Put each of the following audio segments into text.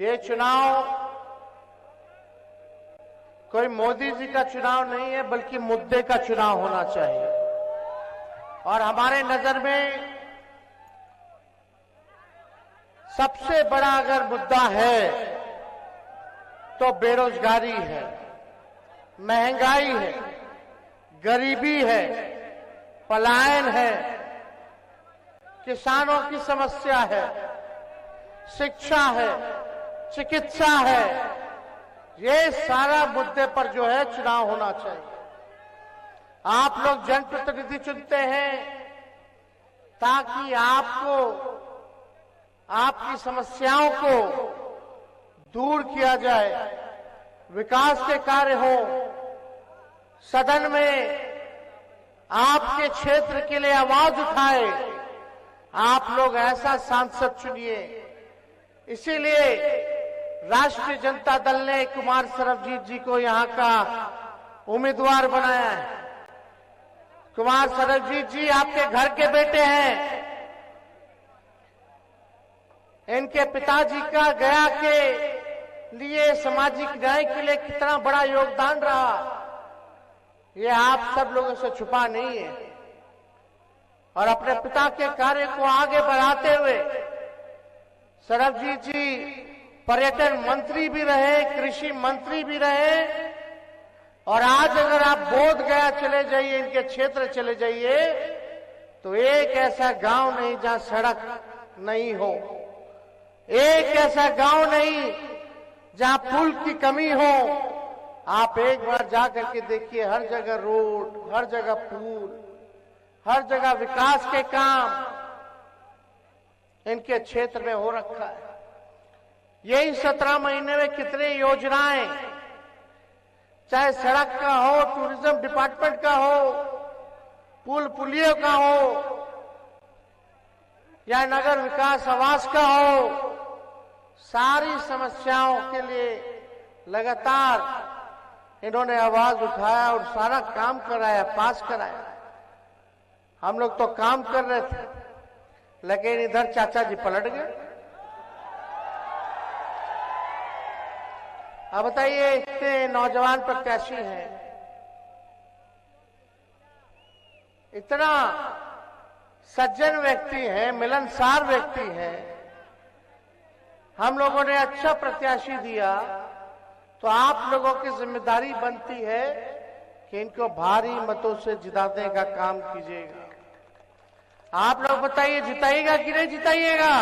ये चुनाव कोई मोदी जी का चुनाव नहीं है, बल्कि मुद्दे का चुनाव होना चाहिए। और हमारे नजर में सबसे बड़ा अगर मुद्दा है तो बेरोजगारी है, महंगाई है, गरीबी है, पलायन है, किसानों की समस्या है, शिक्षा है, चिकित्सा है। ये सारा मुद्दे पर जो है चुनाव होना चाहिए। आप लोग जनप्रतिनिधि चुनते हैं ताकि आपको, आपकी समस्याओं को दूर किया जाए, विकास के कार्य हो, सदन में आपके क्षेत्र के लिए आवाज उठाए। आप लोग ऐसा सांसद चुनिए। इसीलिए राष्ट्रीय जनता दल ने कुमार सरबजीत जी को यहां का उम्मीदवार बनाया है। कुमार सरबजीत जी आपके घर के बेटे हैं। इनके पिताजी का गया के लिए सामाजिक न्याय के लिए कितना बड़ा योगदान रहा, ये आप सब लोगों से छुपा नहीं है। और अपने पिता के कार्य को आगे बढ़ाते हुए सरबजीत जी पर्यटन मंत्री भी रहे, कृषि मंत्री भी रहे। और आज अगर आप बोध गया चले जाइए, इनके क्षेत्र चले जाइए, तो एक ऐसा गांव नहीं जहां सड़क नहीं हो, एक ऐसा गांव नहीं जहां पुल की कमी हो। आप एक बार जाकर के देखिए, हर जगह रोड, हर जगह पुल, हर जगह विकास के काम इनके क्षेत्र में हो रखा है। यही 17 महीने में कितने योजनाएं, चाहे सड़क का हो, टूरिज्म डिपार्टमेंट का हो, पुल पुलियों का हो, या नगर विकास आवास का हो, सारी समस्याओं के लिए लगातार इन्होंने आवाज उठाया और सारा काम कराया, पास कराया। हम लोग तो काम कर रहे थे, लेकिन इधर चाचा जी पलट गए। अब बताइए, इतने नौजवान प्रत्याशी हैं, इतना सज्जन व्यक्ति हैं, मिलनसार व्यक्ति हैं, हम लोगों ने अच्छा प्रत्याशी दिया, तो आप लोगों की जिम्मेदारी बनती है कि इनको भारी मतों से जिताने का काम कीजिएगा। आप लोग बताइए, जिताइएगा कि नहीं जिताइएगा?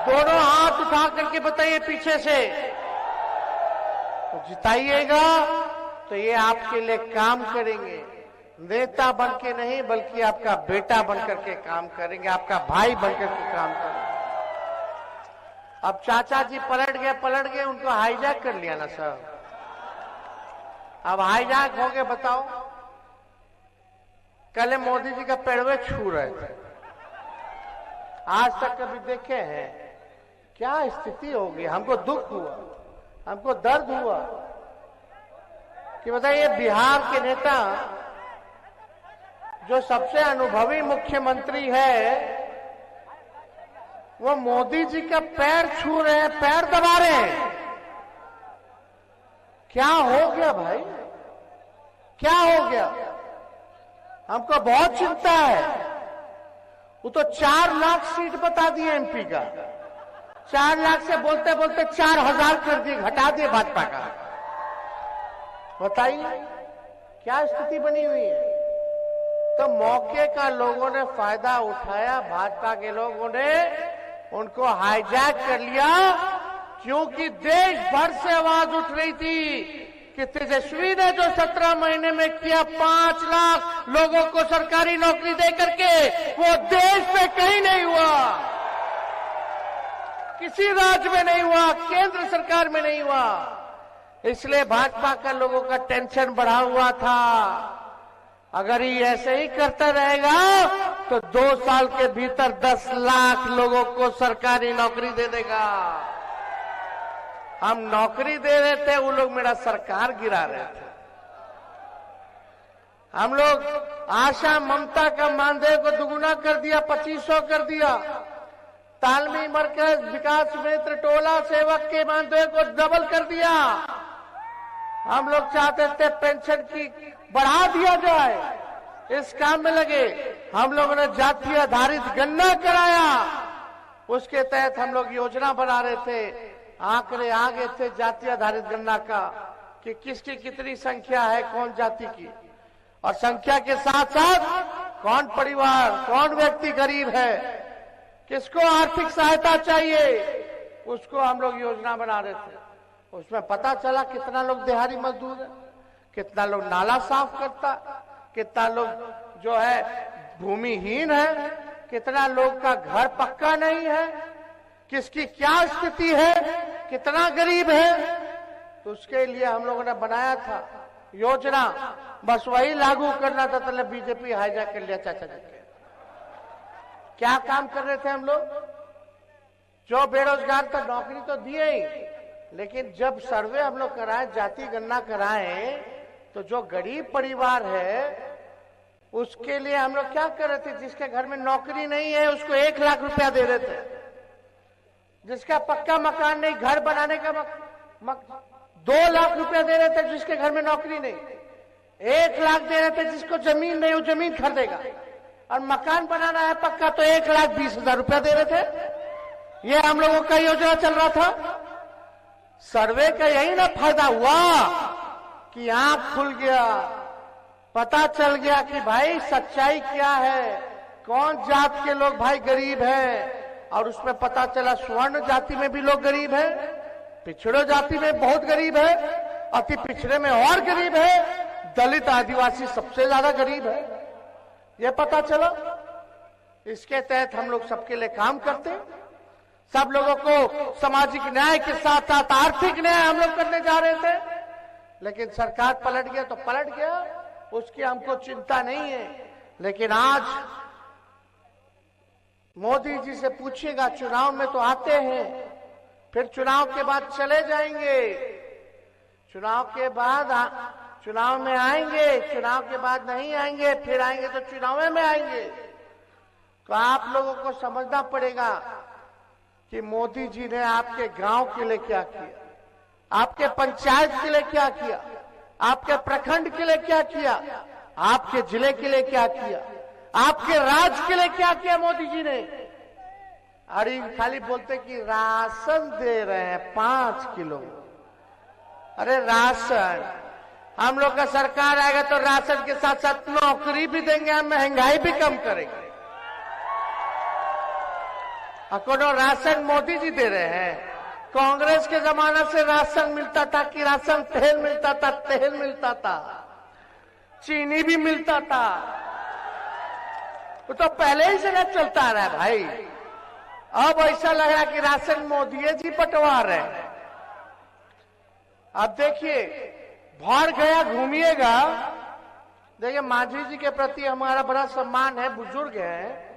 दोनों हाथ उठा करके बताइए पीछे से। तो जिताइएगा तो ये आपके लिए काम करेंगे, नेता बन के नहीं, बल्कि आपका बेटा बनकर के काम करेंगे, आपका भाई बनकर के काम करेंगे। अब चाचा जी पलट गए, उनको हाईजैक कर लिया ना सर। अब हाईजैक हो गए, बताओ। कल मोदी जी का पेड़वे छू रहे थे, आज तक कभी देखे हैं? क्या स्थिति होगी। हमको दुख हुआ, हमको दर्द हुआ कि बताइए, बिहार के नेता जो सबसे अनुभवी मुख्यमंत्री है, वो मोदी जी का पैर छू रहे हैं, पैर दबा रहे हैं। क्या हो गया भाई, क्या हो गया? हमको बहुत चिंता है। वो तो 4 लाख सीट बता दिए एमपी का, 4 लाख से बोलते बोलते 4000 कर दिए, घटा दिए भाजपा का। बताइए क्या स्थिति बनी हुई है। तो मौके का लोगों ने फायदा उठाया, भाजपा के लोगों ने उनको हाईजैक कर लिया, क्योंकि देश भर से आवाज उठ रही थी कि तेजस्वी ने जो 17 महीने में किया, 5 लाख लोगों को सरकारी नौकरी दे करके, वो देश में कहीं नहीं हुआ, किसी राज्य में नहीं हुआ, केंद्र सरकार में नहीं हुआ। इसलिए भाजपा का लोगों का टेंशन बढ़ा हुआ था। अगर ये ऐसे ही करता रहेगा तो 2 साल के भीतर 10 लाख लोगों को सरकारी नौकरी दे देगा। हम नौकरी दे रहे थे, वो लोग मेरा सरकार गिरा रहे थे। हम लोग आशा ममता का मानदेय को दुगुना कर दिया, 2500 कर दिया, तालमी मरकज विकास मित्र टोला सेवक के मानदेय को डबल कर दिया। हम लोग चाहते थे पेंशन की बढ़ा दिया जाए, इस काम में लगे। हम लोगों ने जाति आधारित गणना कराया, उसके तहत हम लोग योजना बना रहे थे। आंकड़े आ गए थे जाति आधारित गणना का कि किसकी कितनी संख्या है, कौन जाति की, और संख्या के साथ साथ कौन परिवार, कौन व्यक्ति गरीब है, किसको आर्थिक सहायता चाहिए, उसको हम लोग योजना बना रहे थे। उसमें पता चला कितना लोग दिहाड़ी मजदूर है, कितना लोग नाला साफ करता, कितना लोग जो है भूमिहीन है, कितना लोग का घर पक्का नहीं है, किसकी क्या स्थिति है, कितना गरीब है। तो उसके लिए हम लोगों ने बनाया था योजना, बस वही लागू करना था। तो बीजेपी हाईजैक कर लिया चाचा जी के। क्या काम कर रहे थे हम लोग? जो बेरोजगार था नौकरी तो दिए ही, लेकिन जब सर्वे हम लोग कराए, जाति गणना कराए, तो जो गरीब परिवार है उसके लिए हम लोग क्या कर रहे थे? जिसके घर में नौकरी नहीं है उसको 1 लाख रुपया दे रहे थे। जिसका पक्का मकान नहीं, घर बनाने का 2 लाख रुपया दे रहे थे जिसके घर में नौकरी नहीं। 1 लाख दे रहे थे जिसको जमीन नहीं, वो जमीन खरीदेगा। और मकान बनाना है पक्का तो 1,20,000 रुपया दे रहे थे। ये हम लोगों का योजना चल रहा था। सर्वे का यही ना फायदा हुआ कि आंख खुल गया, पता चल गया कि भाई सच्चाई क्या है, कौन जात के लोग भाई गरीब हैं। और उसमें पता चला स्वर्ण जाति में भी लोग गरीब हैं, पिछड़ो जाति में बहुत गरीब है, अति पिछड़े में और गरीब है, दलित आदिवासी सबसे ज्यादा गरीब है, यह पता चला। इसके तहत हम लोग सबके लिए काम करते हैं। सब लोगों को सामाजिक न्याय के साथ साथ आर्थिक न्याय हम लोग करने जा रहे थे, लेकिन सरकार पलट गया तो पलट गया, उसकी हमको चिंता नहीं है। लेकिन आज मोदी जी से पूछिएगा, चुनाव में तो आते हैं, फिर चुनाव के बाद चले जाएंगे, चुनाव के बाद चुनाव में आएंगे, चुनाव के बाद नहीं आएंगे, फिर आएंगे तो चुनाव में आएंगे। तो आप लोगों को समझना पड़ेगा कि मोदी जी ने आपके गांव के लिए क्या किया, आपके पंचायत के लिए क्या किया, आपके प्रखंड के लिए क्या किया, आपके जिले के लिए क्या किया, आपके राज्य के लिए क्या किया मोदी जी ने। अरे खाली बोलते कि राशन दे रहे हैं 5 किलो। अरे राशन, हम लोग का सरकार आएगा तो राशन के साथ साथ नौकरी भी देंगे, हम महंगाई भी कम करेंगे। कोनो राशन मोदी जी दे रहे हैं। कांग्रेस के जमाना से राशन मिलता था कि राशन तेल मिलता था, तेल मिलता था, चीनी भी मिलता था, वो तो पहले ही से ना चलता आ रहा है भाई। अब ऐसा लग रहा है कि राशन मोदी जी बंटवा रहे हैं। अब देखिए, भर गया घूमिएगा, देखिए मांझी जी के प्रति हमारा बड़ा सम्मान है, बुजुर्ग है,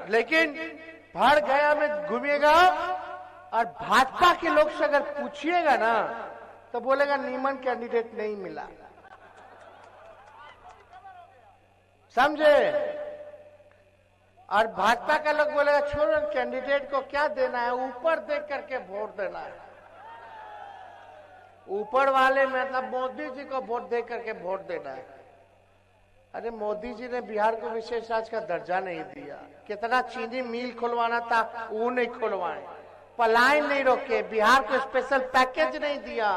लेकिन भर गया में घूमिएगा और भाजपा के लोग से अगर पूछिएगा ना तो बोलेगा नीमन कैंडिडेट नहीं मिला, समझे। और भाजपा का लोग बोलेगा छोड़ो, कैंडिडेट को क्या देना है, ऊपर देख करके वोट देना है। ऊपर वाले मतलब मोदी जी को वोट दे करके वोट देना है। अरे मोदी जी ने बिहार को विशेष राज्य का दर्जा नहीं दिया, कितना चीनी मिल खुलवाना था वो नहीं खुलवाए, पलायन नहीं रोके, बिहार को स्पेशल पैकेज नहीं दिया,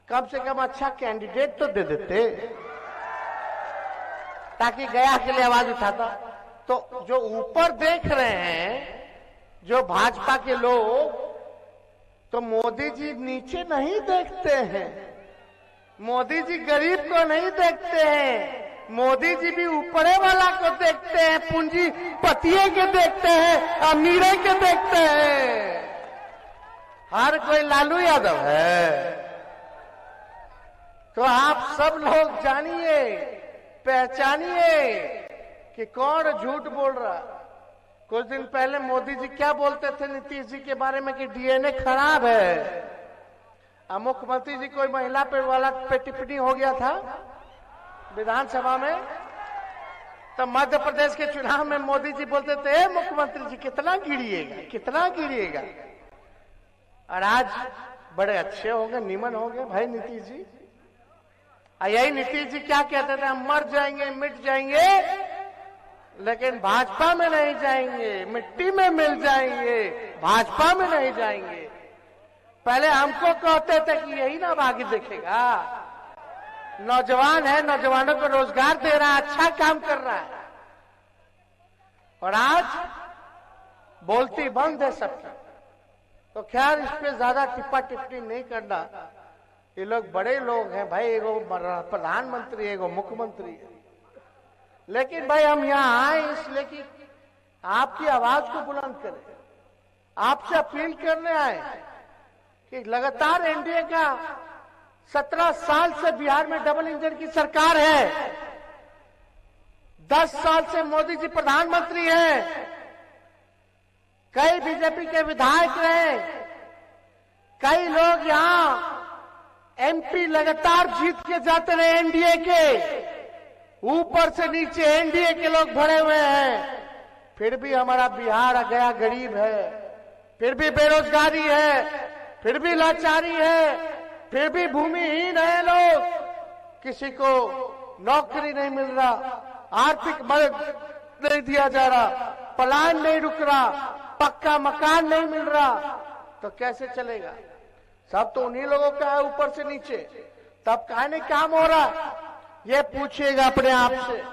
कम से कम अच्छा कैंडिडेट तो दे देते ताकि गया के लिए आवाज उठाता। तो जो ऊपर देख रहे हैं जो भाजपा के लोग, तो मोदी जी नीचे नहीं देखते हैं, मोदी जी गरीब को नहीं देखते हैं, मोदी जी भी ऊपरे वाला को देखते हैं, पूंजीपतिये के देखते हैं, अमीरे के देखते हैं। हर कोई लालू यादव है। तो आप सब लोग जानिए, पहचानिए कि कौन झूठ बोल रहा। कुछ दिन पहले मोदी जी क्या बोलते थे नीतीश जी के बारे में कि डीएनए खराब है। मुख्यमंत्री जी कोई महिला पे वाला पे टिप्पणी हो गया था विधानसभा में, तो मध्य प्रदेश के चुनाव में मोदी जी बोलते थे मुख्यमंत्री जी कितना गिरिएगा, कितना गिरिएगा। और आज बड़े अच्छे हो गए, निमन हो गए भाई नीतीश जी। यही नीतीश जी क्या कहते थे, हम मर जाएंगे, मिट जाएंगे, लेकिन भाजपा में नहीं जाएंगे, मिट्टी में मिल जाएंगे, भाजपा में नहीं जाएंगे। पहले हमको कहते थे कि यही ना आगे देखेगा, नौजवान है, नौजवानों को रोजगार दे रहा है, अच्छा काम कर रहा है। और आज बोलती बंद है सबकी। तो खैर इस पे ज्यादा टिप्पा टिप्पणी नहीं करना। ये लोग बड़े लोग हैं भाई, एगो प्रधानमंत्री, एगो मुख्यमंत्री है। लेकिन भाई हम यहाँ आए इसलिए कि आपकी आवाज को बुलंद करें, आपसे अपील करने आए कि लगातार एनडीए का 17 साल से बिहार में डबल इंजन की सरकार है, 10 साल से मोदी जी प्रधानमंत्री हैं, कई बीजेपी के विधायक रहे, कई लोग यहां एमपी लगातार जीत के जाते रहे एनडीए के, ऊपर से नीचे एनडीए के लोग भरे हुए हैं। फिर भी हमारा बिहार गया गरीब है, फिर भी बेरोजगारी है, फिर भी लाचारी है, फिर भी भूमिहीन है लोग, किसी को नौकरी नहीं मिल रहा, आर्थिक मदद नहीं दिया जा रहा, पलायन नहीं रुक रहा, पक्का मकान नहीं मिल रहा, तो कैसे चलेगा। सब तो उन्हीं लोगों का है ऊपर से नीचे, तब काहे नहीं काम हो रहा, ये पूछिएगा अपने आप से।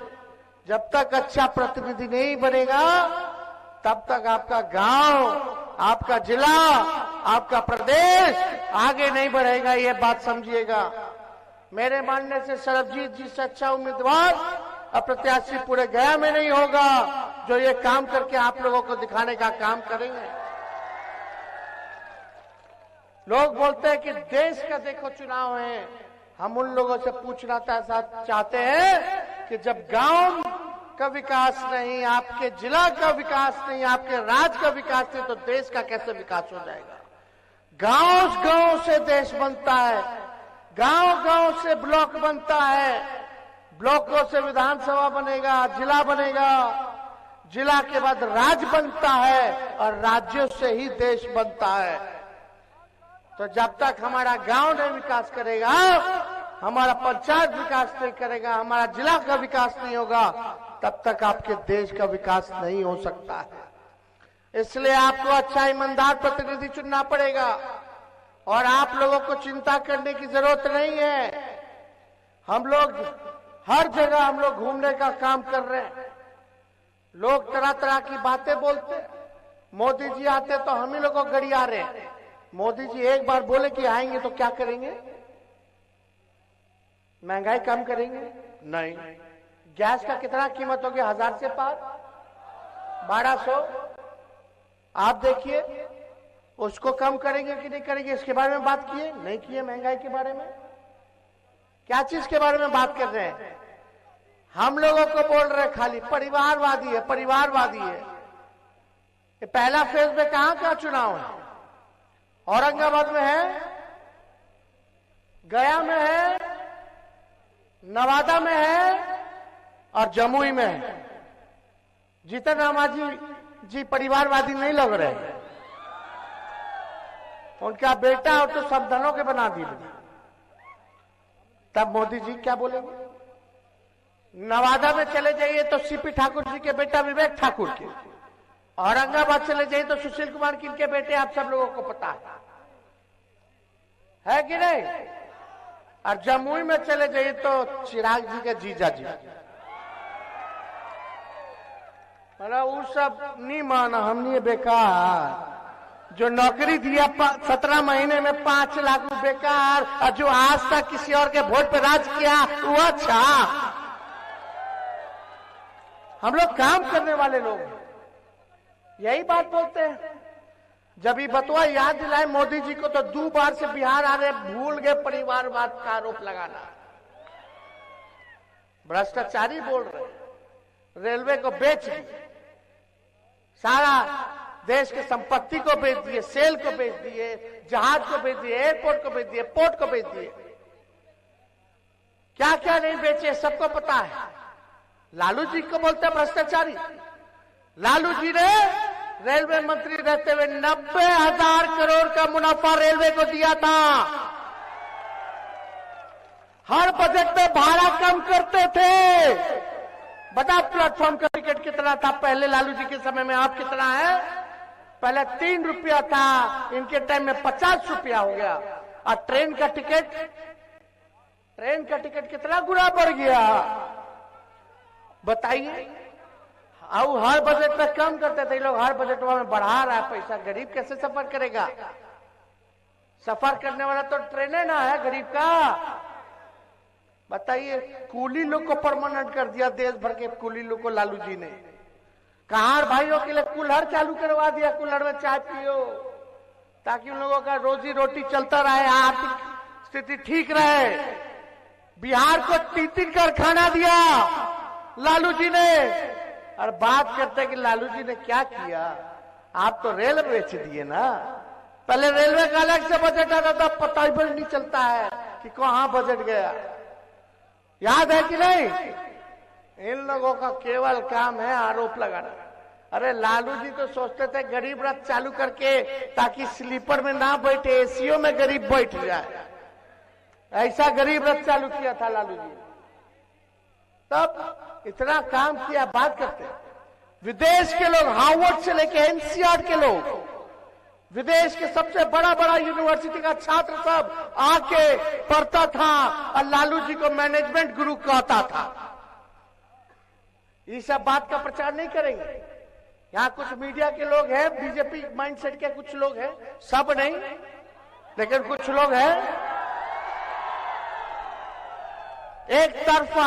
जब तक अच्छा प्रतिनिधि नहीं बनेगा तब तक आपका गांव, आपका जिला, आपका प्रदेश आगे नहीं बढ़ेगा, ये बात समझिएगा। मेरे मानने से सरबजीत जी से अच्छा उम्मीदवार और प्रत्याशी पूरे गया में नहीं होगा जो ये काम करके आप लोगों को दिखाने का काम करेंगे। लोग बोलते हैं कि देश का देखो चुनाव है, हम उन लोगों से पूछना चाहते हैं कि जब गांव का विकास नहीं, आपके जिला का विकास नहीं, आपके राज्य का विकास नहीं, तो देश का कैसे विकास हो जाएगा। गांव गांव से देश बनता है, गांव गांव से ब्लॉक बनता है, ब्लॉकों से विधानसभा बनेगा, जिला बनेगा, जिला के बाद राज्य बनता है और राज्यों से ही देश बनता है। तो जब तक हमारा गांव नहीं विकास करेगा, हमारा पंचायत विकास नहीं करेगा, हमारा जिला का विकास नहीं होगा, तब तक आपके देश का विकास नहीं हो सकता है। इसलिए आपको अच्छा ईमानदार प्रतिनिधि चुनना पड़ेगा और आप लोगों को चिंता करने की जरूरत नहीं है। हम लोग हर जगह हम लोग घूमने का काम कर रहे हैं। लोग तरह तरह की बातें बोलते, मोदी जी आते तो हम ही लोगों को गड़िया रहे हैं। मोदी जी एक बार बोले कि आएंगे तो क्या करेंगे, महंगाई कम करेंगे? नहीं। गैस का कितना कीमत हो गया, 1000 से पार, 1200। आप देखिए उसको कम करेंगे कि नहीं करेंगे, इसके बारे में बात किए नहीं किए। महंगाई के बारे में क्या चीज के बारे में बात कर रहे हैं? हम लोगों को बोल रहे खाली परिवारवादी है, परिवारवादी है। ये पहला फेज में कहां का चुनाव है? औरंगाबाद में है, गया में है, नवादा में है और जमुई में है। जीतन राम मांझी जी परिवारवादी नहीं लग रहे, उनका बेटा और तो सब दलों के बना दिए। तब मोदी जी क्या बोलेंगे? नवादा में चले जाइए तो सीपी ठाकुर जी के बेटा विवेक ठाकुर के, औरंगाबाद चले जाइए तो सुशील कुमार किनके बेटे, आप सब लोगों को पता है कि नहीं? और जमुई में चले जाइए तो चिराग जी के जीजा जी। मतलब वो सब नहीं माना, हमने बेकार जो नौकरी दिया 17 महीने में 5 लाख रुपए बेकार, और जो आज तक किसी और के वोट पर राज किया वो अच्छा। हम लोग काम करने वाले लोग यही बात बोलते हैं। जब ये बतवा याद दिलाए मोदी जी को तो 2 बार से बिहार आ रहे, भूल गए परिवारवाद का आरोप लगाना। भ्रष्टाचारी बोल रहे, रेलवे को बेच दिए, सारा देश के संपत्ति को बेच दिए, सेल को बेच दिए, जहाज को बेच दिए, एयरपोर्ट को बेच दिए, पोर्ट को बेच दिए, क्या क्या नहीं बेचे सबको पता है। लालू जी को बोलते हैं भ्रष्टाचारी। लालू जी ने रेलवे मंत्री रहते हुए 90,000 करोड़ का मुनाफा रेलवे को दिया था। हर बजट में भाड़ा कम करते थे। बता प्लेटफॉर्म का टिकट कितना था पहले लालू जी के समय में, आप कितना है? पहले 3 रुपया था, इनके टाइम में 50 रुपया हो गया। और ट्रेन का टिकट कितना गुना बढ़ गया बताइए। और हर बजट में कम करते थे लोग, हर बजट में बढ़ा रहा है पैसा। गरीब कैसे सफर करेगा? सफर करने वाला तो ट्रेन है ना, है गरीब का। बताइए, कूली लोग को परमानेंट कर दिया, देश भर के कूली लोग को लालू जी ने। कहार भाइयों के लिए कुल्हड़ चालू करवा दिया, कुल्हड़ में चाय पियो ताकि उन लोगों का रोजी रोटी चलता रहे, आर्थिक स्थिति ठीक रहे। बिहार को 3-3 कारखाना दिया लालू जी ने। और बात करते हैं कि लालू जी ने क्या किया। आप तो रेल बेच दिए ना। पहले रेलवे का अलग से बजट आता था, पता ही नहीं चलता है कि कहां बजट गया। याद है कि नहीं? इन लोगों का केवल काम है आरोप लगाना। अरे लालू जी तो सोचते थे गरीब रथ चालू करके ताकि स्लीपर में ना बैठे, एसीओ में गरीब बैठ जाए। ऐसा गरीब रथ चालू किया था लालू जी। तब इतना काम किया। बात करते हैं विदेश के लोग, हार्वर्ड से लेके एनसीआर के लोग, विदेश के सबसे बड़ा बड़ा यूनिवर्सिटी का छात्र सब आके पढ़ता था और लालू जी को मैनेजमेंट गुरु कहता था। ये सब बात का प्रचार नहीं करेंगे। यहाँ कुछ मीडिया के लोग हैं, बीजेपी माइंडसेट के कुछ लोग हैं, सब नहीं लेकिन कुछ लोग हैं। एक तरफा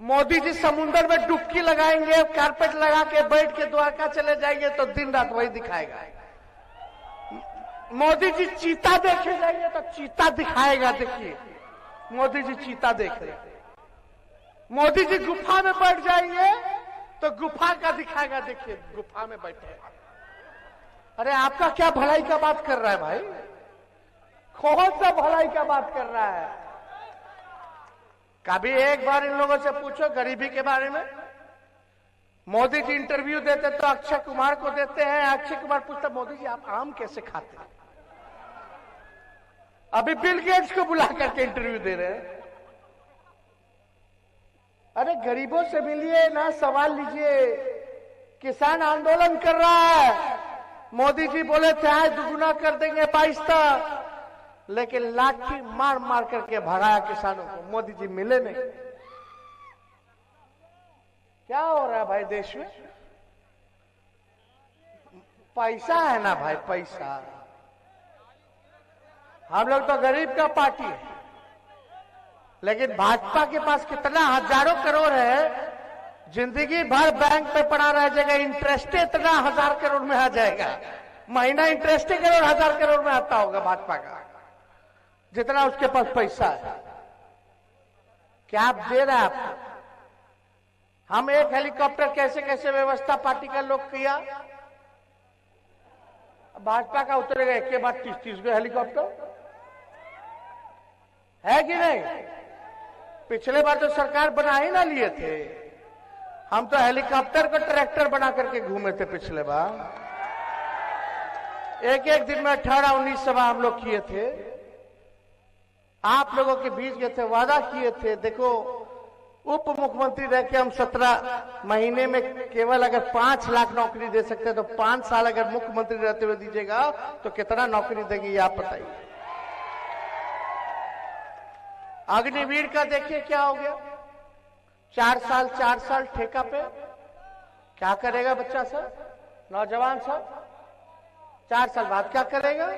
मोदी जी समुद्र में डुबकी लगाएंगे, कारपेट लगा के बैठ के द्वारका चले जाएंगे तो दिन रात वही दिखाएगा। मोदी जी चीता देखे जाएंगे तो चीता दिखाएगा। देखिए मोदी जी चीता देख रहे। मोदी जी गुफा में बैठ जाएंगे तो गुफा का दिखाएगा। देखिए गुफा में बैठे। अरे आपका क्या भलाई का बात कर रहा है भाई? कौन सा भलाई का बात कर रहा है? कभी एक बार इन लोगों से पूछो गरीबी के बारे में। मोदी जी इंटरव्यू देते तो अक्षय कुमार को देते हैं। अक्षय कुमार पूछता मोदी जी आप आम कैसे खाते हैं? अभी बिल गेट्स को बुला करके इंटरव्यू दे रहे हैं। अरे गरीबों से मिलिए ना, सवाल लीजिए। किसान आंदोलन कर रहा है, मोदी जी बोले थे आज दुगुना कर देंगे 22 तक, लेकिन लाठी मार मार करके भगाया किसानों को। मोदी जी मिले नहीं। क्या हो रहा है भाई देश में? पैसा है ना भाई, पैसा। हम लोग तो गरीब का पार्टी है, लेकिन भाजपा के पास कितना हजारों करोड़ है, जिंदगी भर बैंक में पड़ा रह जाएगा। इंटरेस्ट इतना 1000 करोड़ में आ जाएगा। महीना इंटरेस्ट करोड़ 1000 करोड़ में आता होगा भाजपा का, जितना उसके पास पैसा है। क्या आप दे रहे हैं आपको? हम एक हेलीकॉप्टर कैसे कैसे व्यवस्था पार्टी का लोग किया। भाजपा का उतरेगा एक के बाद 30-30 गो हेलीकॉप्टर है कि नहीं? पिछले बार तो सरकार बना ही ना लिए थे। हम तो हेलीकॉप्टर को ट्रैक्टर बना करके घूमे थे पिछले बार। एक दिन में 18-19 सभा हम लोग किए थे। आप लोगों के बीच गए थे, वादा किए थे। देखो उप मुख्यमंत्री रह के हम 17 महीने में केवल अगर 5 लाख नौकरी दे सकते हैं तो 5 साल अगर मुख्यमंत्री रहते हुए दीजिएगा तो कितना नौकरी देंगे आप बताइए। अग्निवीर का देखिए क्या हो गया। 4 साल ठेका पे। क्या करेगा बच्चा सब, नौजवान सब? 4 साल बाद क्या करेगा?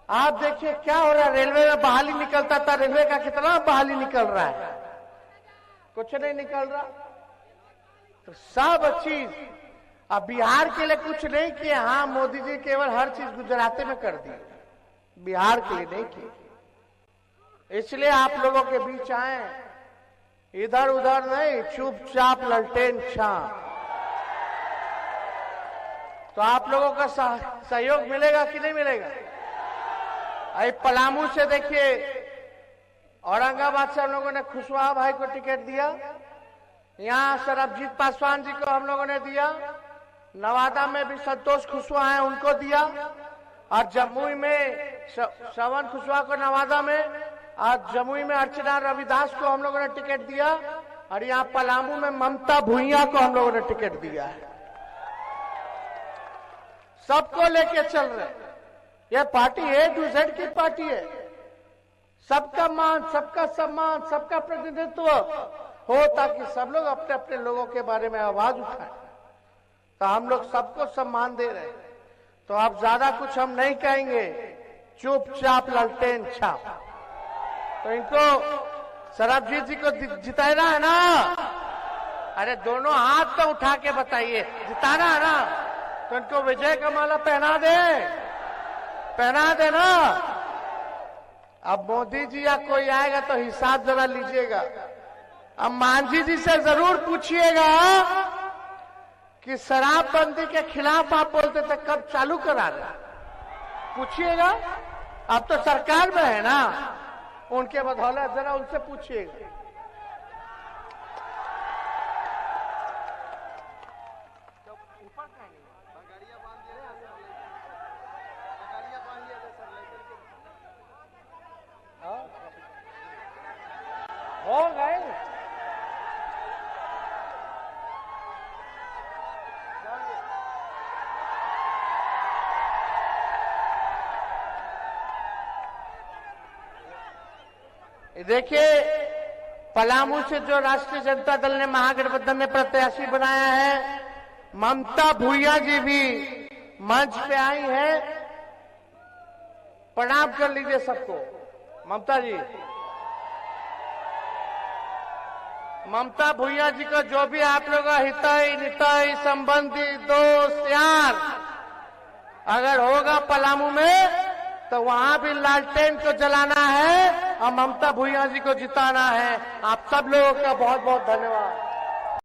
आप देखिए क्या हो रहा है। रेलवे में बहाली निकलता था, रेलवे का कितना बहाली निकल रहा है? कुछ नहीं निकल रहा। तो सब चीज अब बिहार के लिए कुछ नहीं किए। हाँ मोदी जी केवल हर चीज गुजराती में कर दी, बिहार के लिए नहीं की। इसलिए आप लोगों के बीच आए, इधर उधर नहीं, चुपचाप ललटेन छाप। तो आप लोगों का सहयोग मिलेगा कि नहीं मिलेगा? अरे पलामू से देखिए औरंगाबाद से हम लोगों ने खुशवाहा भाई को टिकट दिया, यहाँ सरबजीत पासवान जी को हम लोगों ने दिया, नवादा में भी संतोष खुशवाहा है उनको दिया, और जमुई में श्रवण खुशवाहा को नवादा में, और जमुई में अर्चना रविदास को हम लोगों ने टिकट दिया, और यहाँ पलामू में ममता भुइयां को हम लोगों ने टिकट दिया है। सबको लेके चल रहे, यह पार्टी A-Z की पार्टी है। सबका मान, सबका सम्मान, सबका प्रतिनिधित्व हो, ताकि सब लोग अपने अपने लोगों के बारे में आवाज उठाएं। तो हम लोग सबको सम्मान दे रहे हैं, तो अब ज्यादा कुछ हम नहीं कहेंगे, चुपचाप ललटेन छाप। तो इनको सरबजीत जी को जिताना है ना? अरे दोनों हाथ तो उठा के बताइए, जिताना है ना? तो इनको विजय का माला पहना दे ना। अब मोदी जी या कोई आएगा तो हिसाब जरा लीजिएगा। अब मांझी जी से जरूर पूछिएगा कि शराबबंदी के खिलाफ आप बोलते थे, कब चालू करा रहे? पूछिएगा, अब तो सरकार में है ना, उनके बदौलत जरा उनसे पूछिएगा। हो गए देखिए, पलामू से जो राष्ट्रीय जनता दल ने महागठबंधन में प्रत्याशी बनाया है, ममता भुइयां जी भी मंच पे आई है। प्रणाम कर लीजिए सबको। ममता जी, ममता भुइयां जी को जो भी आप लोग हितई नितई संबंधी दोस्त यार अगर होगा पलामू में, तो वहां भी लालटेन को जलाना है और ममता भुइयां जी को जिताना है। आप सब लोगों का बहुत बहुत धन्यवाद।